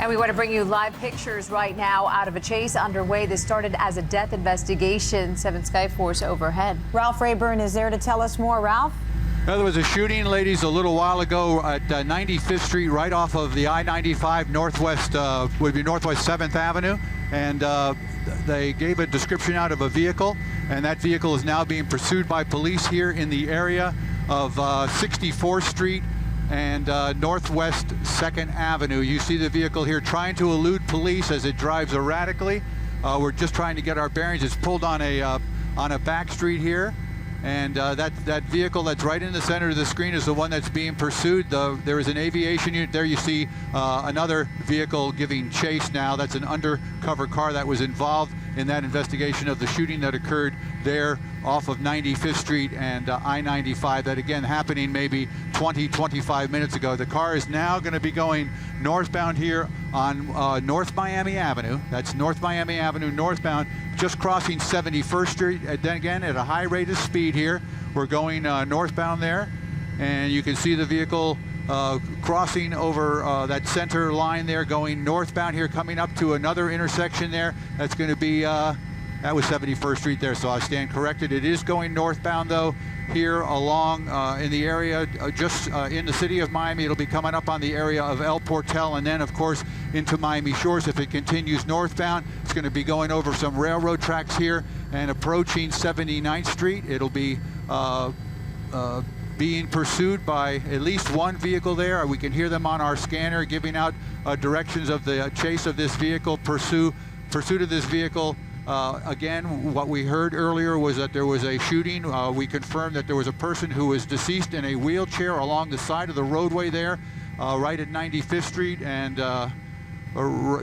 And we want to bring you live pictures right now out of a chase underway. This started as a death investigation. 7 Skyforce overhead. Ralph Rayburn is there to tell us more. Ralph? Now, there was a shooting, ladies, a little while ago at 95th Street, right off of the I-95 northwest, would be Northwest 7th Avenue. And they gave a description out of a vehicle, and that vehicle is now being pursued by police here in the area of 64th Street and Northwest 2nd Avenue. You see the vehicle here trying to elude police as it drives erratically. We're just trying to get our bearings. It's pulled on a back street here, and that vehicle that's right in the center of the screen is the one that's being pursued. There is an aviation unit there. You see another vehicle giving chase now. That's an undercover car that was involved in that investigation of the shooting that occurred there off of 95th Street and I-95. That again happening maybe 20-25 minutes ago. The car is now going to be going northbound here on North Miami Avenue. That's North Miami Avenue northbound, just crossing 71st Street. And then again at a high rate of speed here. We're going northbound there, and you can see the vehicle crossing over that center line there, going northbound here, coming up to another intersection there. That's going to be, that was 71st Street there, so I stand corrected. It is going northbound, though, here along in the area, just in the city of Miami. It'll be coming up on the area of El Portal, and then, of course, into Miami Shores. If it continues northbound, it's going to be going over some railroad tracks here and approaching 79th Street. It'll be being pursued by at least one vehicle there. We can hear them on our scanner giving out directions of the chase of this vehicle, pursuit of this vehicle. Again, what we heard earlier was that there was a shooting. We confirmed that there was a person who was deceased in a wheelchair along the side of the roadway there, right at 95th Street and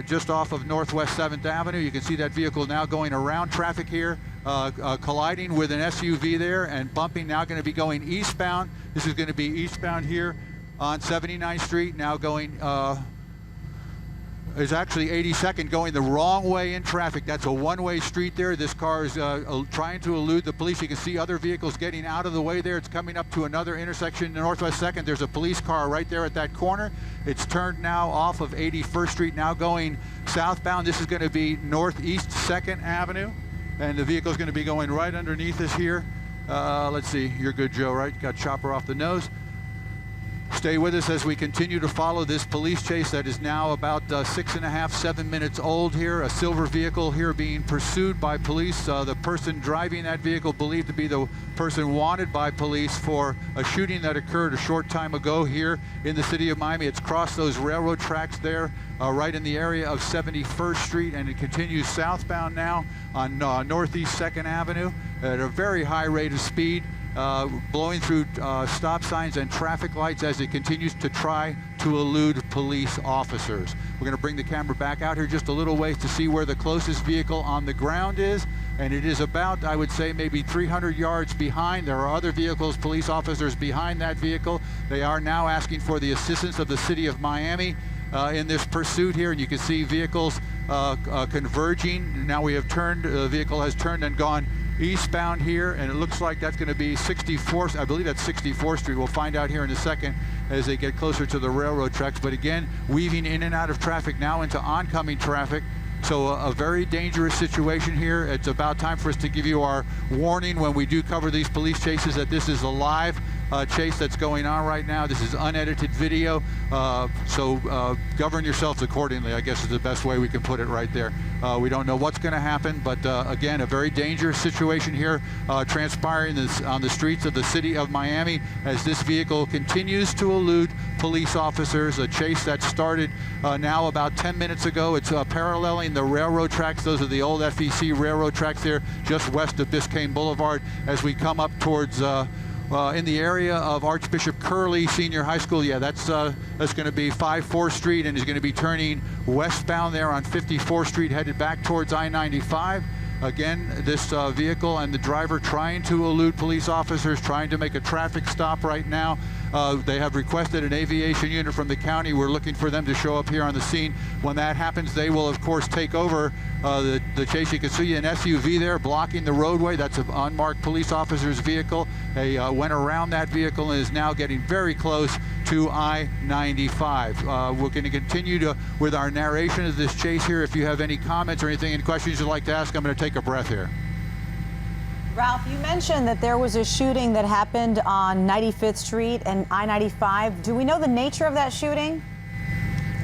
just off of Northwest 7th Avenue. You can see that vehicle now going around traffic here, colliding with an SUV there and bumping, now going to be going eastbound. This is going to be eastbound here on 79th Street, now going, is actually 82nd, going the wrong way in traffic. That's a one-way street there. This car is trying to elude the police. You can see other vehicles getting out of the way there. It's coming up to another intersection, Northwest 2nd. There's a police car right there at that corner. It's turned now off of 81st Street, now going southbound. This is going to be Northeast 2nd Avenue, and the vehicle is going to be going right underneath us here. Let's see, you're good, Joe, right? Got chopper off the nose. Stay with us as we continue to follow this police chase that is now about 6.5, 7 minutes old here. A silver vehicle here being pursued by police. The person driving that vehicle believed to be the person wanted by police for a shooting that occurred a short time ago here in the city of Miami. It's crossed those railroad tracks there, right in the area of 71st Street, and it continues southbound now on Northeast 2nd Avenue at a very high rate of speed. Blowing through stop signs and traffic lights as it continues to try to elude police officers. We're going to bring the camera back out here just a little ways to see where the closest vehicle on the ground is, and it is about, I would say, maybe 300 yards behind. There are other vehicles, police officers behind that vehicle. They are now asking for the assistance of the city of Miami in this pursuit here, and you can see vehicles converging. Now we have turned, the vehicle has turned and gone eastbound here, and it looks like that's going to be 64th, I believe that's 64th Street. We'll find out here in a second as they get closer to the railroad tracks. But again, weaving in and out of traffic now into oncoming traffic. So a very dangerous situation here. It's about time for us to give you our warning when we do cover these police chases that this is a live chase that's going on right now. This is unedited video, so govern yourselves accordingly, I guess is the best way we can put it right there. We don't know what's going to happen, but again, a very dangerous situation here transpiring on the streets of the city of Miami as this vehicle continues to elude police officers. A chase that started now about 10 minutes ago. It's paralleling the railroad tracks. Those are the old FEC railroad tracks there just west of Biscayne Boulevard as we come up towards in the area of Archbishop Curley Senior High School. Yeah, that's going to be 54th Street, and is going to be turning westbound there on 54th Street, headed back towards I-95. Again, this vehicle and the driver trying to elude police officers, trying to make a traffic stop right now. They have requested an aviation unit from the county. We're looking for them to show up here on the scene. When that happens, they will, of course, take over the chase. You can see an SUV there blocking the roadway. That's an unmarked police officer's vehicle. They went around that vehicle and is now getting very close to I-95. We're going to continue with our narration of this chase here. If you have any comments or anything, any questions you'd like to ask, I'm going to take a breath here. Ralph, you mentioned that there was a shooting that happened on 95th Street and I-95. Do we know the nature of that shooting?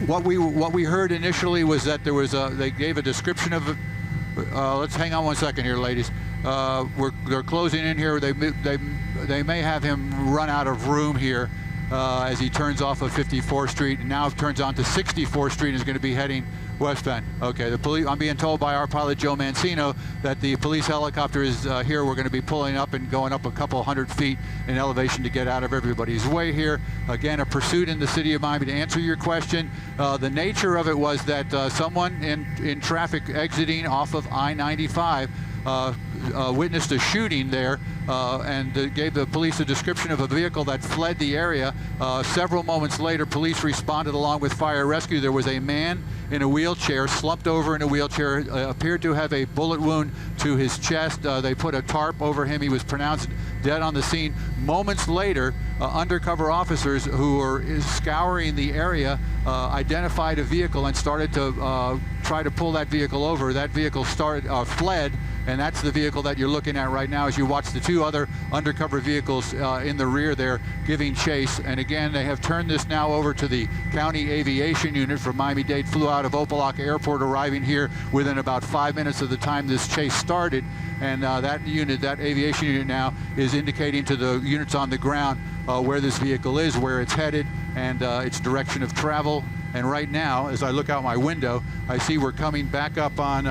What we heard initially was that there was they gave a description of it. Let's hang on one second here, ladies. They're closing in here. They may have him run out of room here as he turns off of 54th Street and now turns on to 64th Street and is going to be heading westbound. Okay, the police. I'm being told by our pilot Joe Mancino that the police helicopter is here. We're going to be pulling up and going up a couple hundred feet in elevation to get out of everybody's way here. Again, a pursuit in the city of Miami. To answer your question, the nature of it was that someone in traffic exiting off of I-95 witnessed a shooting there and gave the police a description of a vehicle that fled the area. Several moments later, police responded along with fire rescue. There was a man in a wheelchair, slumped over in a wheelchair, appeared to have a bullet wound to his chest. They put a tarp over him. He was pronounced dead on the scene. Moments later, undercover officers who were scouring the area identified a vehicle and started to try to pull that vehicle over. That vehicle fled, and that's the vehicle that you're looking at right now as you watch the two other undercover vehicles in the rear there giving chase. And again, they have turned this now over to the county aviation unit from Miami-Dade, flew out of Opelika Airport, arriving here within about 5 minutes of the time this chase started. And that aviation unit now is indicating to the units on the ground where this vehicle is, where it's headed, and its direction of travel. And right now, as I look out my window, I see we're coming back up on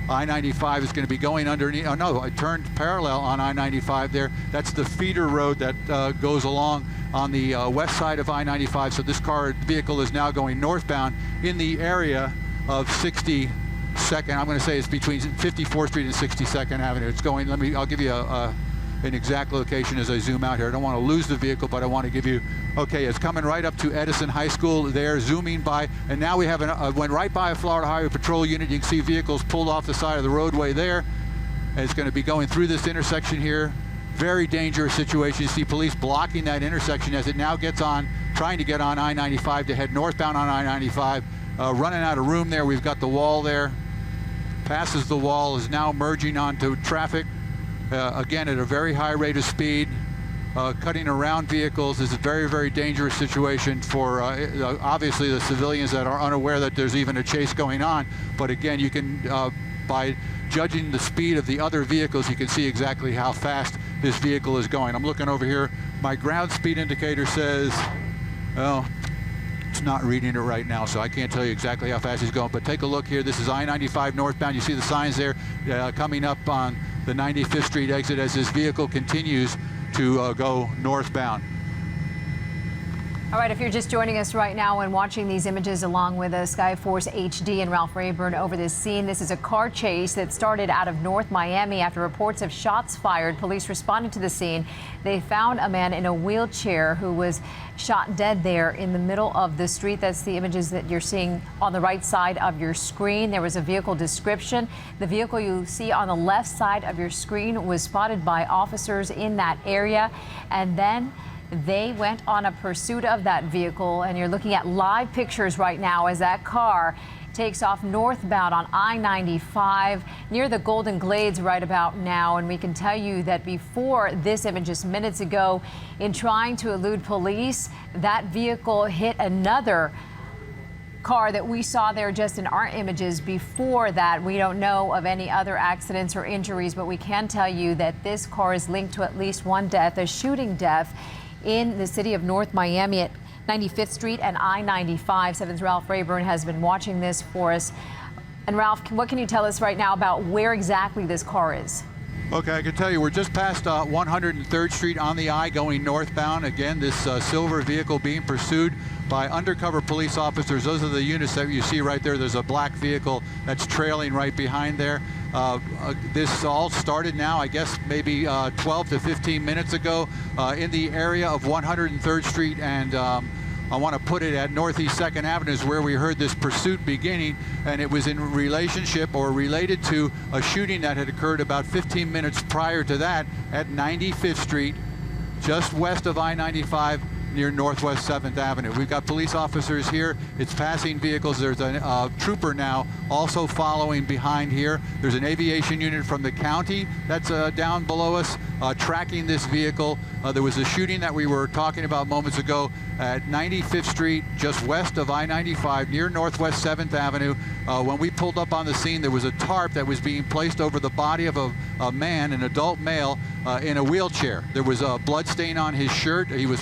I-95 is going to be going underneath. Oh no, I turned parallel on I-95 there. That's the feeder road that goes along on the west side of I-95. So this vehicle is now going northbound in the area of 62nd. I'm going to say it's between 54th Street and 62nd Avenue. It's going. I'll give you an exact location as I zoom out here. I don't want to lose the vehicle, but I want to give you. Okay, it's coming right up to Edison High School there, zooming by, and now we have went right by a Florida Highway Patrol unit. You can see vehicles pulled off the side of the roadway there. And it's going to be going through this intersection here. Very dangerous situation. You see police blocking that intersection as it now gets on, trying to get on I-95 to head northbound on I-95. Running out of room there. We've got the wall there. Passes the wall, is now merging onto traffic. Again, at a very high rate of speed. Cutting around vehicles is a very, very dangerous situation for obviously the civilians that are unaware that there's even a chase going on. But again, you can, by judging the speed of the other vehicles, you can see exactly how fast this vehicle is going. I'm looking over here. My ground speed indicator says, well, it's not reading it right now, so I can't tell you exactly how fast he's going. But take a look here. This is I-95 northbound. You see the signs there coming up on the 95th Street exit as this vehicle continues to go northbound. All right, if you're just joining us right now and watching these images along with Skyforce HD and Ralph Rayburn over this scene, this is a car chase that started out of North Miami after reports of shots fired. Police responded to the scene. They found a man in a wheelchair who was shot dead there in the middle of the street. That's the images that you're seeing on the right side of your screen. There was a vehicle description. The vehicle you see on the left side of your screen was spotted by officers in that area, and then they went on a pursuit of that vehicle, and you're looking at live pictures right now as that car takes off northbound on I-95 near the Golden Glades right about now. And we can tell you that before this image just minutes ago, in trying to elude police, that vehicle hit another car that we saw there just in our images before that. We don't know of any other accidents or injuries, but we can tell you that this car is linked to at least one death, a shooting death in the city of North Miami at 95th Street and I-95. 7's Ralph Rayburn has been watching this for us. And Ralph, what can you tell us right now about where exactly this car is? Okay, I can tell you we're just past 103rd Street on the I going northbound. Again, this silver vehicle being pursued by undercover police officers. Those are the units that you see right there. There's a black vehicle that's trailing right behind there. This all started now, I guess, maybe 12 to 15 minutes ago in the area of 103rd Street, and I want to put it at Northeast 2nd Avenue is where we heard this pursuit beginning, and it was in relationship or related to a shooting that had occurred about 15 minutes prior to that at 95th Street, just west of I-95 near Northwest 7th Avenue. We've got police officers here. It's passing vehicles. There's a trooper now also following behind here. There's an aviation unit from the county that's down below us tracking this vehicle. There was a shooting that we were talking about moments ago at 95th Street, just west of I-95 near Northwest 7th Avenue. When we pulled up on the scene, there was a tarp that was being placed over the body of a man, an adult male, in a wheelchair. There was a blood stain on his shirt. He was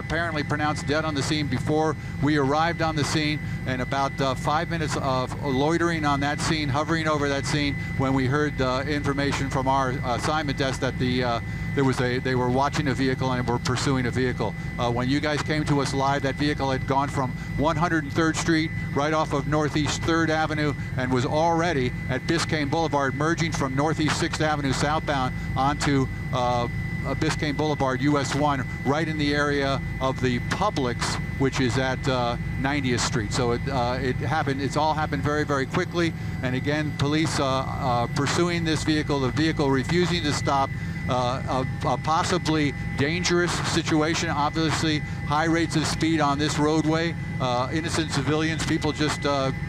apparently pronounced dead on the scene before we arrived on the scene, and about 5 minutes of loitering on that scene, hovering over that scene, when we heard information from our assignment desk that they were watching a vehicle and were pursuing a vehicle. When you guys came to us live, that vehicle had gone from 103rd Street right off of Northeast 3rd Avenue and was already at Biscayne Boulevard, merging from Northeast 6th Avenue southbound onto Biscayne Boulevard, US 1, right in the area of the Publix, which is at 90th Street. So it happened. It's all happened very, very quickly. And again, police pursuing this vehicle, the vehicle refusing to stop. A possibly dangerous situation. Obviously, high rates of speed on this roadway. Innocent civilians, people just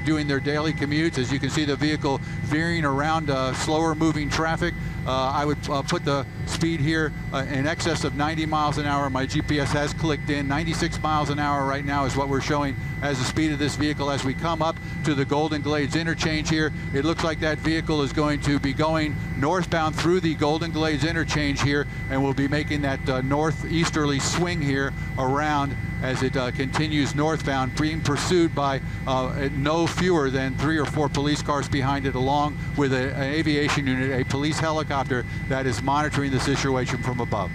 doing their daily commutes. As you can see, the vehicle veering around slower moving traffic. I would put the speed here in excess of 90 miles an hour. My GPS has clicked in. 96 miles an hour right now is what we're showing as the speed of this vehicle as we come up to the Golden Glades interchange here. It looks like that vehicle is going to be going northbound through the Golden Glades interchange here, and we'll be making that northeasterly swing here around as it continues northbound, being pursued by no fewer than 3 or 4 police cars behind it, along with an aviation unit, a police helicopter that is monitoring the situation from above.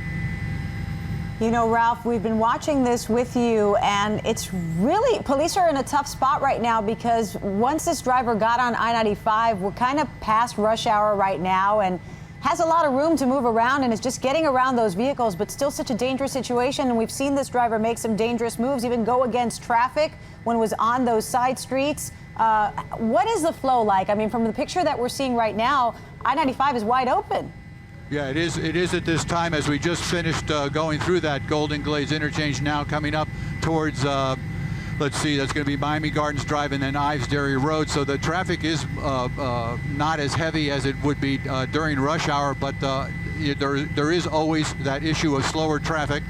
You know, Ralph, we've been watching this with you, and it's really, police are in a tough spot right now because once this driver got on I-95, we're kind of past rush hour right now and has a lot of room to move around and is just getting around those vehicles, but still such a dangerous situation. And we've seen this driver make some dangerous moves, even go against traffic when it was on those side streets. What is the flow like? I mean, from the picture that we're seeing right now, I-95 is wide open. Yeah, it is. It is at this time, as we just finished going through that Golden Glades interchange, now coming up towards, let's see, that's going to be Miami Gardens Drive and then Ives Dairy Road. So the traffic is not as heavy as it would be during rush hour, but there is always that issue of slower traffic.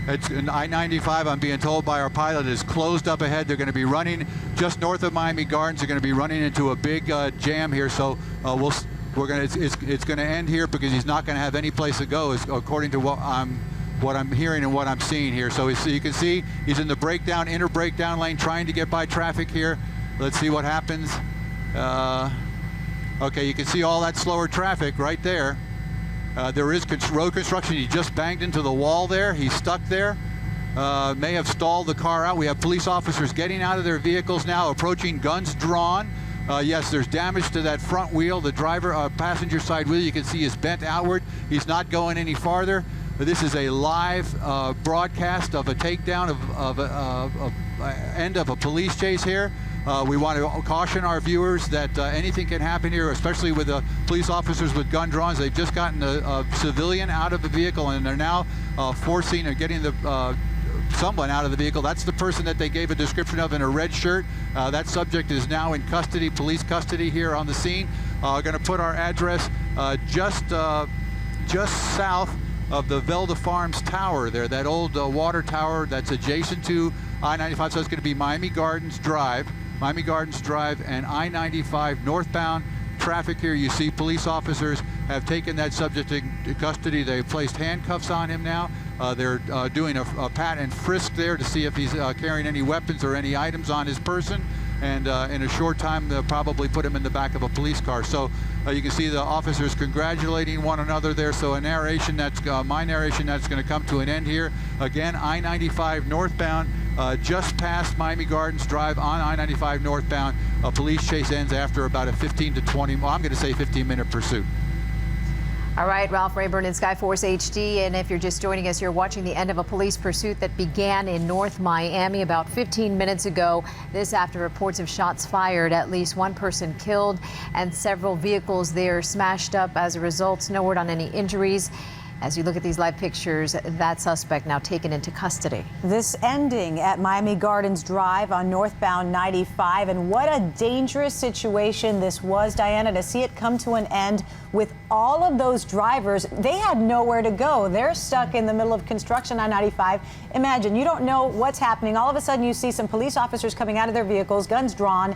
It's an I-95, I'm being told by our pilot, is closed up ahead. They're going to be running just north of Miami Gardens. They're going to be running into a big jam here. So it's going to end here because he's not going to have any place to go, according to what I'm hearing and what I'm seeing here. So you can see he's in the inner breakdown lane, trying to get by traffic here. Let's see what happens. Okay, you can see all that slower traffic right there. There is road construction. He just banged into the wall there. He's stuck there. May have stalled the car out. We have police officers getting out of their vehicles now, approaching, guns drawn. Yes, there's damage to that front wheel. The passenger side wheel, you can see, is bent outward. He's not going any farther. This is a live broadcast of a takedown of end of a police chase here. We want to caution our viewers that anything can happen here, especially with the police officers with gun drawns. They've just gotten a civilian out of the vehicle, and they're now forcing or getting someone out of the vehicle. That's the person that they gave a description of in a red shirt. That subject is now in custody, police custody here on the scene. Going to put our address just south of the Velda Farms Tower there, that old water tower that's adjacent to I-95. So it's going to be Miami Gardens Drive and I-95 northbound traffic here. You see police officers have taken that subject into custody. They've placed handcuffs on him now. They're doing a pat and frisk there to see if he's carrying any weapons or any items on his person. and in a short time they'll probably put him in the back of a police car. So you can see the officers congratulating one another there. So a narration that's my narration that's going to come to an end here. Again, I-95 northbound, just past Miami Gardens Drive on I-95 northbound. A police chase ends after about a 15 to 20, well, I'm going to say 15-minute pursuit. All right, Ralph Rayburn in Skyforce HD. And if you're just joining us, you're watching the end of a police pursuit that began in North Miami about 15 minutes ago. This after reports of shots fired, at least one person killed and several vehicles there smashed up as a result. No word on any injuries. As you look at these live pictures, that suspect now taken into custody. This ending at Miami Gardens Drive on northbound 95. And what a dangerous situation this was, Diana, to see it come to an end with all of those drivers. They had nowhere to go. They're stuck in the middle of construction on 95. Imagine, you don't know what's happening. All of a sudden you see some police officers coming out of their vehicles, guns drawn,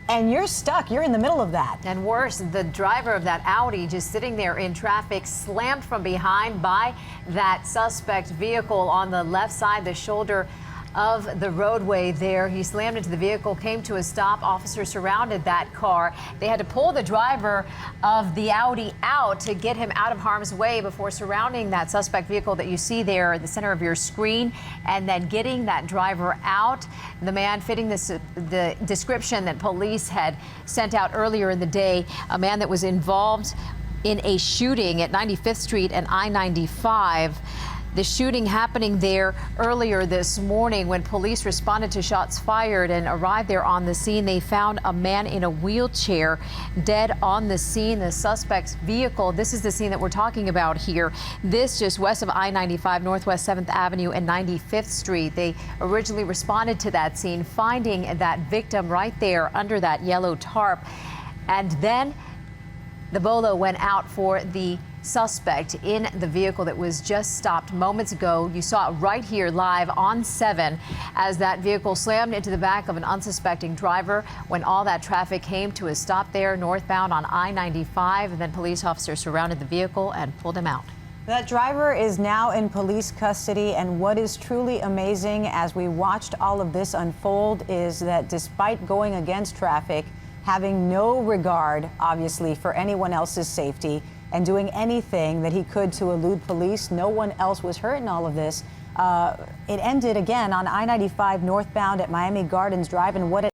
and you're stuck. You're in the middle of that. And worse, the driver of that Audi just sitting there in traffic, slammed from behind by that suspect vehicle on the left side, the shoulder of the roadway there. He slammed into the vehicle, came to a stop. Officers surrounded that car. They had to pull the driver of the Audi out to get him out of harm's way before surrounding that suspect vehicle that you see there at the center of your screen, and then getting that driver out. The man fitting the description that police had sent out earlier in the day, a man that was involved in a shooting at 95th Street and I-95. The shooting happening there earlier this morning. When police responded to shots fired and arrived there on the scene, they found a man in a wheelchair dead on the scene. The suspect's vehicle, this is the scene that we're talking about here. This just west of I-95, Northwest 7th Avenue and 95th Street. They originally responded to that scene, finding that victim right there under that yellow tarp. And then the bolo went out for the suspect in the vehicle that was just stopped moments ago. You saw it right here live on 7 as that vehicle slammed into the back of an unsuspecting driver when all that traffic came to a stop there northbound on I-95. And then police officers surrounded the vehicle and pulled him out. That driver is now in police custody, and what is truly amazing as we watched all of this unfold is that despite going against traffic, having no regard, obviously, for anyone else's safety, and doing anything that he could to elude police, no one else was hurt in all of this. It ended again on I-95 northbound at Miami Gardens Drive, and what